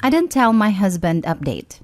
I didn't tell my husband update.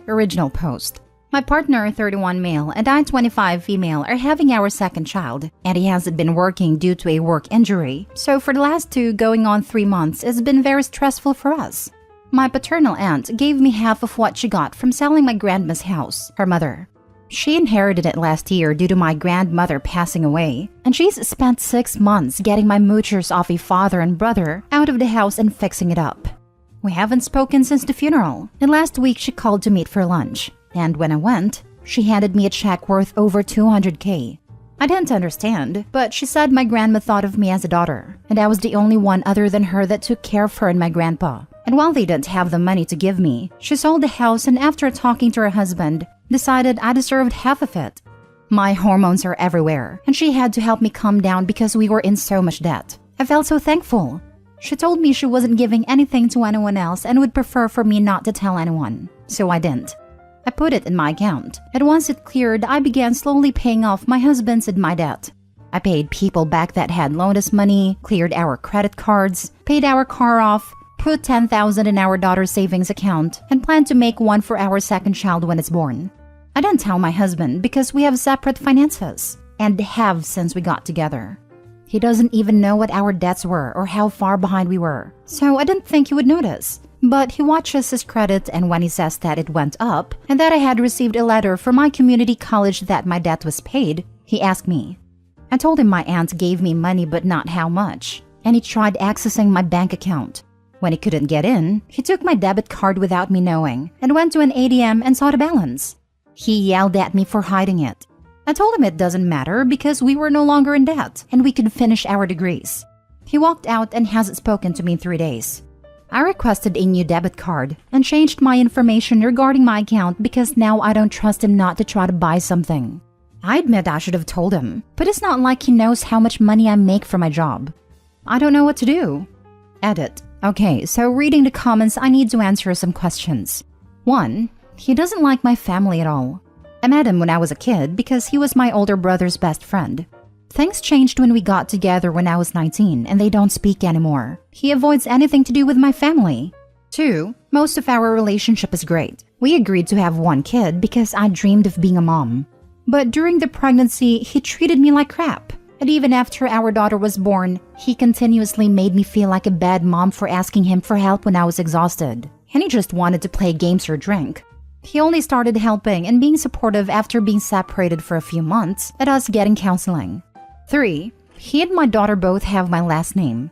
Original post. My partner, 31 male, and I, 25 female, are having our second child, and he hasn't been working due to a work injury. So for the last 2 going on 3 months, it's been very stressful for us. My paternal aunt gave me half of what she got from selling my grandma's house, her mother. She inherited it last year due to my grandmother passing away, and she's spent 6 months getting my moochers off a father and brother out of the house and fixing it up. We haven't spoken since the funeral, and last week she called to meet for lunch, and when I went, she handed me a check worth over $200K. I didn't understand, but she said my grandma thought of me as a daughter, and I was the only one other than her that took care of her and my grandpa. And while they didn't have the money to give me, she sold the house and after talking to her husband, decided I deserved half of it. My hormones are everywhere, and she had to help me calm down because we were in so much debt. I felt so thankful. She told me she wasn't giving anything to anyone else and would prefer for me not to tell anyone, so I didn't. I put it in my account, and once it cleared, I began slowly paying off my husband's and my debt. I paid people back that had loaned us money, cleared our credit cards, paid our car off, put $10,000 in our daughter's savings account, and planned to make one for our second child when it's born. I didn't tell my husband because we have separate finances, and have since we got together. He doesn't even know what our debts were or how far behind we were, so I didn't think he would notice. But he watches his credit, and when he says that it went up and that I had received a letter from my community college that my debt was paid, he asked me. I told him my aunt gave me money but not how much, and he tried accessing my bank account. When he couldn't get in, he took my debit card without me knowing and went to an ATM and saw the balance. He yelled at me for hiding it. I told him it doesn't matter because we were no longer in debt and we could finish our degrees. He walked out and hasn't spoken to me in 3 days. I requested a new debit card and changed my information regarding my account because now I don't trust him not to try to buy something. I admit I should have told him, but it's not like he knows how much money I make for my job. I don't know what to do. Edit. Okay, so reading the comments, I need to answer some questions. 1. He doesn't like my family at all. I met him when I was a kid because he was my older brother's best friend. Things changed when we got together when I was 19 and they don't speak anymore. He avoids anything to do with my family. 2. Most of our relationship is great. We agreed to have 1 kid because I dreamed of being a mom. But during the pregnancy, he treated me like crap. And even after our daughter was born, he continuously made me feel like a bad mom for asking him for help when I was exhausted. And he just wanted to play games or drink. He only started helping and being supportive after being separated for a few months at us getting counseling. 3. He and my daughter both have my last name.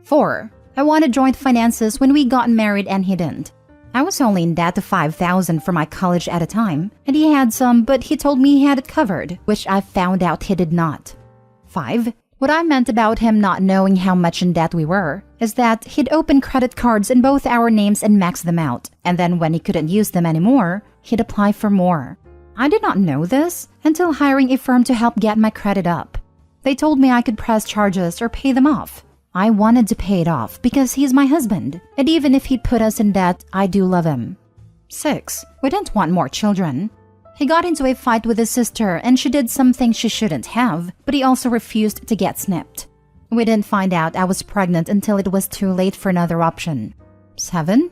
4. I wanted joint finances when we got married and he didn't. I was only in debt of $5,000 for my college at a time, and he had some, but he told me he had it covered, which I found out he did not. 5. What I meant about him not knowing how much in debt we were is that he'd open credit cards in both our names and max them out, and then when he couldn't use them anymore, he'd apply for more. I did not know this until hiring a firm to help get my credit up. They told me I could press charges or pay them off. I wanted to pay it off because he's my husband, and even if he'd put us in debt, I do love him. 6. We didn't want more children. He got into a fight with his sister and she did something she shouldn't have, but he also refused to get snipped. We didn't find out I was pregnant until it was too late for another option. 7.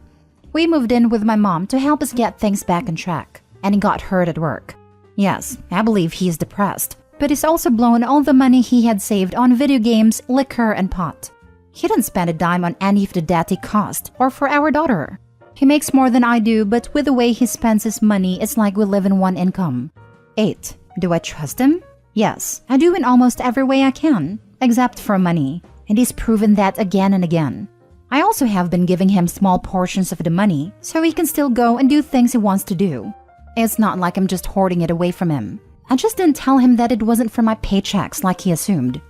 We moved in with my mom to help us get things back on track, and he got hurt at work. Yes, I believe he's depressed, but he's also blown all the money he had saved on video games, liquor, and pot. He didn't spend a dime on any of the debt he caused or for our daughter. He makes more than I do, but with the way he spends his money, it's like we live in one income. 8. Do I trust him? Yes, I do in almost every way I can, except for money, and he's proven that again and again. I also have been giving him small portions of the money, so he can still go and do things he wants to do. It's not like I'm just hoarding it away from him. I just didn't tell him that it wasn't for my paychecks like he assumed.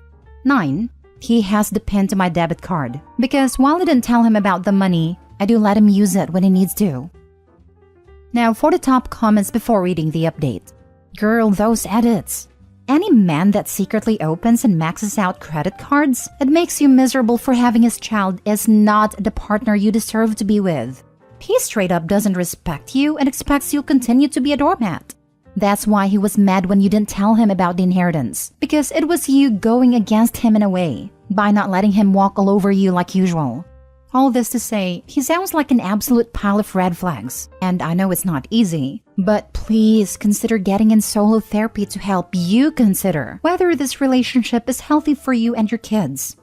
9. He has the PIN to my debit card, because while I didn't tell him about the money, I do let him use it when he needs to. Now for the top comments before reading the update. Girl, those edits. Any man that secretly opens and maxes out credit cards and makes you miserable for having his child is not the partner you deserve to be with. He straight up doesn't respect you and expects you'll continue to be a doormat. That's why he was mad when you didn't tell him about the inheritance, because it was you going against him in a way, by not letting him walk all over you like usual. All this to say, he sounds like an absolute pile of red flags. And I know it's not easy, but please consider getting in solo therapy to help you consider whether this relationship is healthy for you and your kids.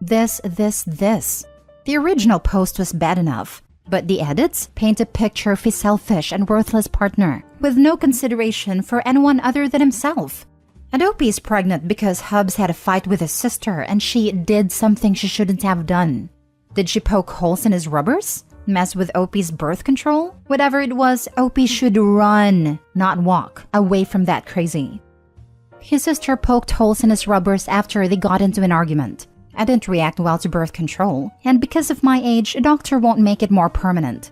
This. The original post was bad enough, but the edits paint a picture of a selfish and worthless partner with no consideration for anyone other than himself. And Opie is pregnant because Hubs had a fight with his sister and she did something she shouldn't have done. Did she poke holes in his rubbers? Mess with Opie's birth control? Whatever it was, Opie should run, not walk, away from that crazy. His sister poked holes in his rubbers after they got into an argument. I didn't react well to birth control, and because of my age, a doctor won't make it more permanent.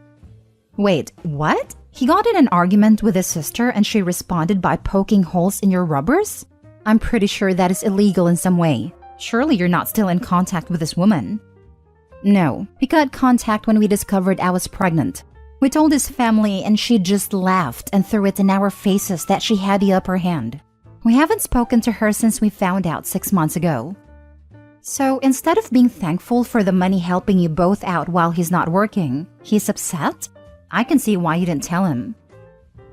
Wait, what? He got in an argument with his sister and she responded by poking holes in your rubbers? I'm pretty sure that is illegal in some way. Surely you're not still in contact with this woman. No, we got contact when we discovered I was pregnant. We told his family and she just laughed and threw it in our faces that she had the upper hand. We haven't spoken to her since we found out 6 months ago. So instead of being thankful for the money helping you both out while he's not working, he's upset? I can see why you didn't tell him.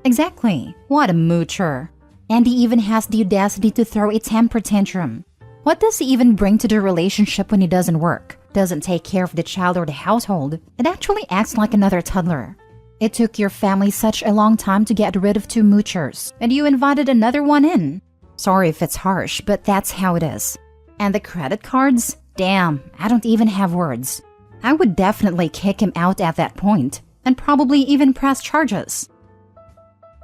Exactly. What a moocher. And he even has the audacity to throw a temper tantrum. What does he even bring to the relationship when he doesn't work, doesn't take care of the child or the household? It actually acts like another toddler. It took your family such a long time to get rid of 2 moochers, and you invited another one in. Sorry if it's harsh, but that's how it is. And the credit cards? Damn, I don't even have words. I would definitely kick him out at that point, and probably even press charges.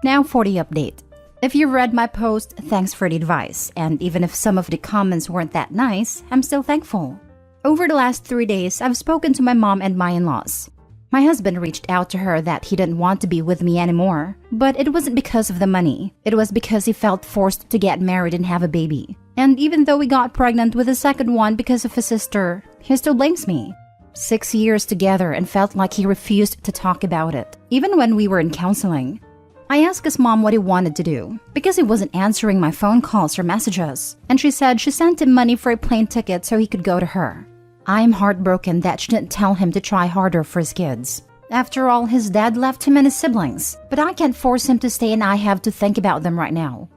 Now for the update. If you read my post, thanks for the advice, and even if some of the comments weren't that nice, I'm still thankful. Over the last 3 days, I've spoken to my mom and my in-laws. My husband reached out to her that he didn't want to be with me anymore, but it wasn't because of the money. It was because he felt forced to get married and have a baby. And even though we got pregnant with a second one because of his sister, he still blames me. 6 years together and felt like he refused to talk about it, even when we were in counseling. I asked his mom what he wanted to do, because he wasn't answering my phone calls or messages, and she said she sent him money for a plane ticket so he could go to her. I am heartbroken that she didn't tell him to try harder for his kids. After all, his dad left him and his siblings, but I can't force him to stay and I have to think about them right now.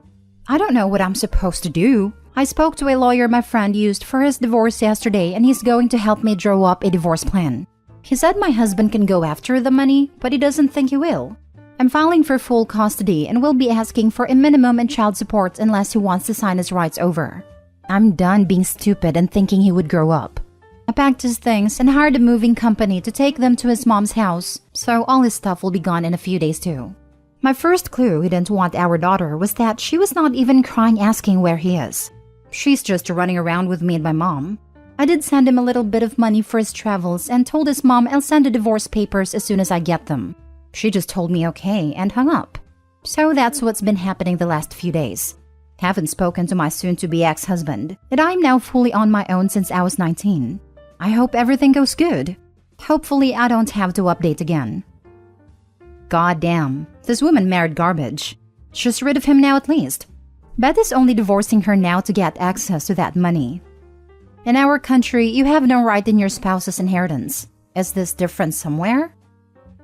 I don't know what I'm supposed to do. I spoke to a lawyer my friend used for his divorce yesterday and he's going to help me draw up a divorce plan. He said my husband can go after the money, but he doesn't think he will. I'm filing for full custody and will be asking for a minimum in child support unless he wants to sign his rights over. I'm done being stupid and thinking he would grow up. I packed his things and hired a moving company to take them to his mom's house, so all his stuff will be gone in a few days too. My first clue he didn't want our daughter was that she was not even crying asking where he is. She's just running around with me and my mom. I did send him a little bit of money for his travels and told his mom I'll send the divorce papers as soon as I get them. She just told me okay and hung up. So that's what's been happening the last few days. Haven't spoken to my soon-to-be ex-husband, and I'm now fully on my own since I was 19. I hope everything goes good. Hopefully I don't have to update again. God damn, this woman married garbage. She's rid of him now at least. Beth is only divorcing her now to get access to that money. In our country, you have no right in your spouse's inheritance. Is this different somewhere?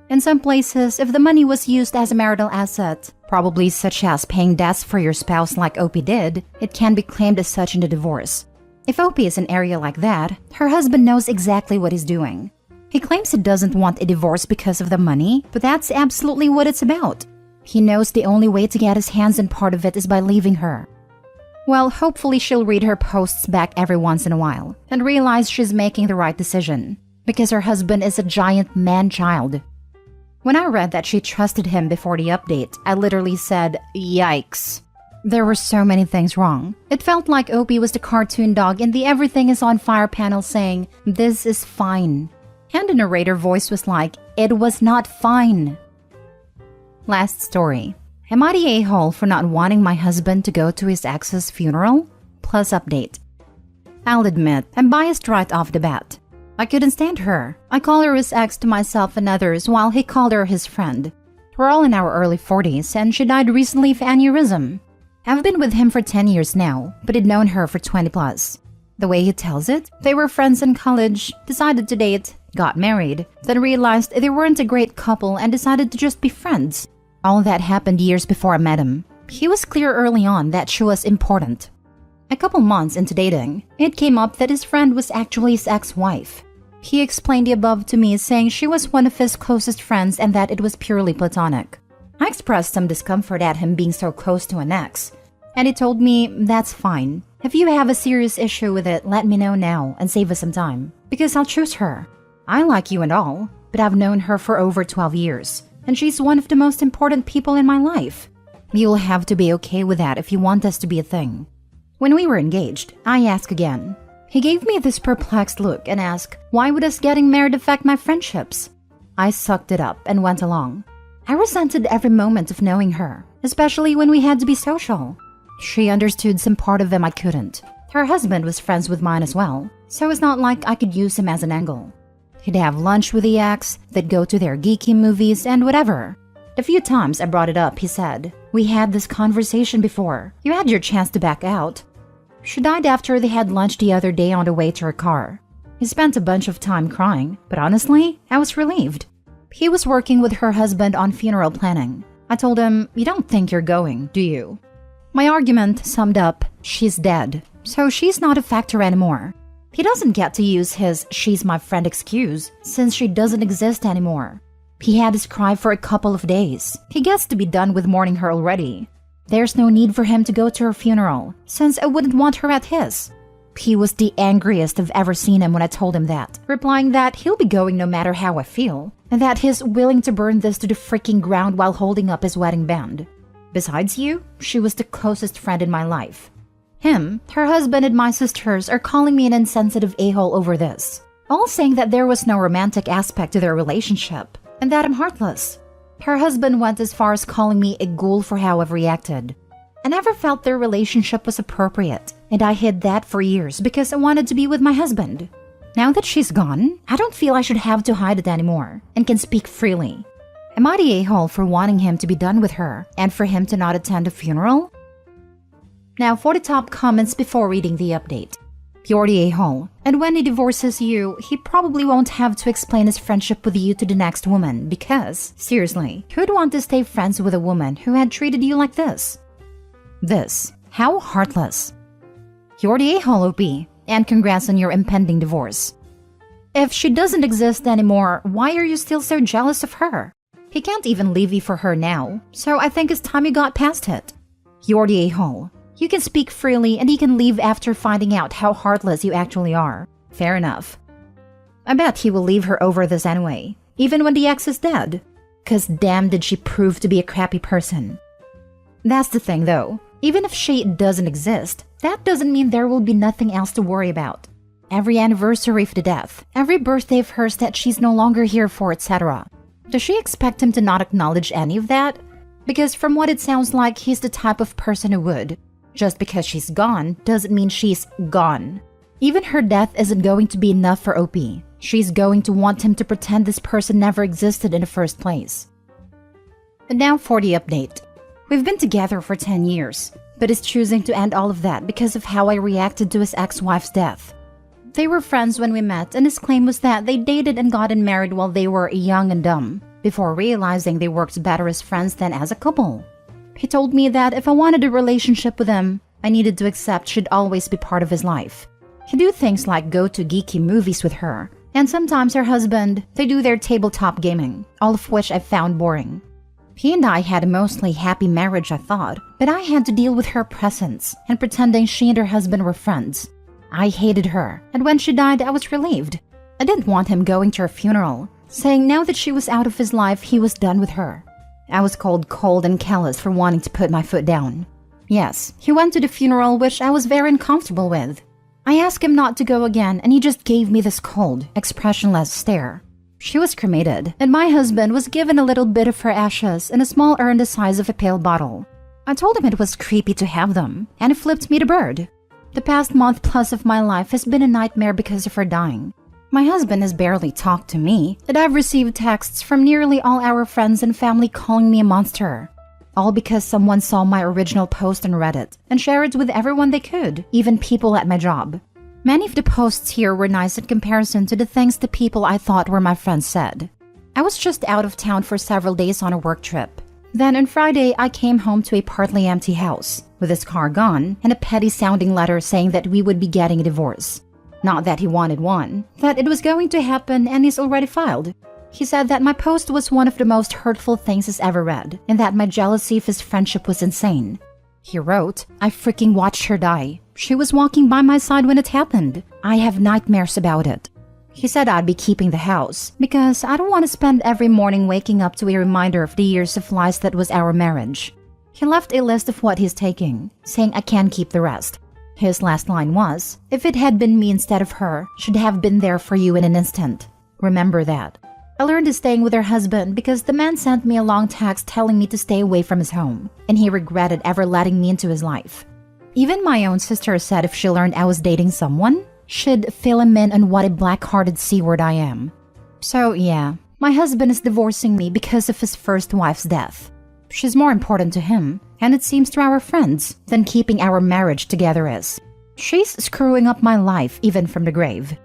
In some places, if the money was used as a marital asset, probably such as paying debts for your spouse like Opie did, it can be claimed as such in the divorce. If Opie is in an area like that, her husband knows exactly what he's doing. He claims he doesn't want a divorce because of the money, but that's absolutely what it's about. He knows the only way to get his hands on part of it is by leaving her. Well, hopefully she'll read her posts back every once in a while and realize she's making the right decision, because her husband is a giant man-child. When I read that she trusted him before the update, I literally said, yikes. There were so many things wrong. It felt like Opie was the cartoon dog in the everything is on fire panel saying, this is fine. And the narrator voice was like, it was not fine. Last story. Am I the a-hole for not wanting my husband to go to his ex's funeral? Plus update. I'll admit, I'm biased right off the bat. I couldn't stand her. I call her his ex to myself and others while he called her his friend. We're all in our early 40s and she died recently of aneurysm. I've been with him for 10 years now, but I'd known her for 20 plus. The way he tells it, they were friends in college, decided to date, got married, then realized they weren't a great couple and decided to just be friends. All that happened years before I met him. He was clear early on that she was important. A couple months into dating, it came up that his friend was actually his ex-wife. He explained the above to me, saying she was one of his closest friends and that it was purely platonic. I expressed some discomfort at him being so close to an ex, and he told me, "That's fine. If you have a serious issue with it, let me know now and save us some time, because I'll choose her. I like you and all, but I've known her for over 12 years, and she's one of the most important people in my life. You'll have to be okay with that if you want us to be a thing." When we were engaged, I asked again. He gave me this perplexed look and asked, "Why would us getting married affect my friendships?" I sucked it up and went along. I resented every moment of knowing her, especially when we had to be social. She understood some part of him I couldn't. Her husband was friends with mine as well, so it's not like I could use him as an angle. He'd have lunch with the ex, they'd go to their geeky movies and whatever. The few times I brought it up, he said, "We had this conversation before. You had your chance to back out." She died after they had lunch the other day on the way to her car. He spent a bunch of time crying, but honestly, I was relieved. He was working with her husband on funeral planning. I told him, "You don't think you're going, do you?" My argument summed up, she's dead, so she's not a factor anymore. He doesn't get to use his "she's my friend" excuse, since she doesn't exist anymore. He had his cry for a couple of days. He gets to be done with mourning her already. There's no need for him to go to her funeral, since I wouldn't want her at his. He was the angriest I've ever seen him when I told him that, replying that he'll be going no matter how I feel, and that he's willing to burn this to the freaking ground while holding up his wedding band. Besides you, she was the closest friend in my life. Him, her husband, and my sisters are calling me an insensitive a-hole over this, all saying that there was no romantic aspect to their relationship, and that I'm heartless. Her husband went as far as calling me a ghoul for how I've reacted. I never felt their relationship was appropriate, and I hid that for years because I wanted to be with my husband. Now that she's gone, I don't feel I should have to hide it anymore, and can speak freely. Am I the a-hole for wanting him to be done with her, and for him to not attend a funeral? Now for the top comments before reading the update. You're the a-hole, and when he divorces you, he probably won't have to explain his friendship with you to the next woman because, seriously, who'd want to stay friends with a woman who had treated you like this? How heartless. You're the a-hole, OP, and congrats on your impending divorce. If she doesn't exist anymore, why are you still so jealous of her? He can't even leave you for her now, so I think it's time you got past it. You're the a-hole. You can speak freely and he can leave after finding out how heartless you actually are. Fair enough. I bet he will leave her over this anyway, even when the ex is dead. 'Cause damn did she prove to be a crappy person. That's the thing though, even if she doesn't exist, that doesn't mean there will be nothing else to worry about. Every anniversary of the death, every birthday of hers that she's no longer here for, etc. Does she expect him to not acknowledge any of that? Because from what it sounds like, he's the type of person who would. Just because she's gone doesn't mean she's gone. Even her death isn't going to be enough for OP. She's going to want him to pretend this person never existed in the first place. And now for the update. We've been together for 10 years, but is choosing to end all of that because of how I reacted to his ex-wife's death. They were friends when we met, and his claim was that they dated and gotten married while they were young and dumb, before realizing they worked better as friends than as a couple. He told me that if I wanted a relationship with him, I needed to accept she'd always be part of his life. He'd do things like go to geeky movies with her, and sometimes her husband, they do their tabletop gaming, all of which I found boring. He and I had a mostly happy marriage, I thought, but I had to deal with her presence and pretending she and her husband were friends. I hated her, and when she died, I was relieved. I didn't want him going to her funeral, saying now that she was out of his life, he was done with her. I was called cold and callous for wanting to put my foot down. Yes, he went to the funeral, which I was very uncomfortable with. I asked him not to go again, and he just gave me this cold, expressionless stare. She was cremated, and my husband was given a little bit of her ashes in a small urn the size of a pill bottle. I told him it was creepy to have them, and he flipped me the bird. The past month plus of my life has been a nightmare because of her dying. My husband has barely talked to me, and I've received texts from nearly all our friends and family calling me a monster. All because someone saw my original post on Reddit and shared it with everyone they could, even people at my job. Many of the posts here were nice in comparison to the things the people I thought were my friends said. I was just out of town for several days on a work trip. Then on Friday, I came home to a partly empty house, with his car gone and a petty-sounding letter saying that we would be getting a divorce. Not that he wanted one, that it was going to happen and he's already filed. He said that my post was one of the most hurtful things he's ever read, and that my jealousy of his friendship was insane. He wrote, "I freaking watched her die. She was walking by my side when it happened. I have nightmares about it." He said I'd be keeping the house because I don't want to spend every morning waking up to a reminder of the years of lies that was our marriage. He left a list of what he's taking, saying I can keep the rest. His last line was, "If it had been me instead of her, she'd have been there for you in an instant. Remember that." I learned he's staying with her husband because the man sent me a long text telling me to stay away from his home, and he regretted ever letting me into his life. Even my own sister said if she learned I was dating someone, she'd fill him in on what a black-hearted C-word I am. So yeah, my husband is divorcing me because of his first wife's death. She's more important to him, and it seems to our friends, than keeping our marriage together is. She's screwing up my life even from the grave.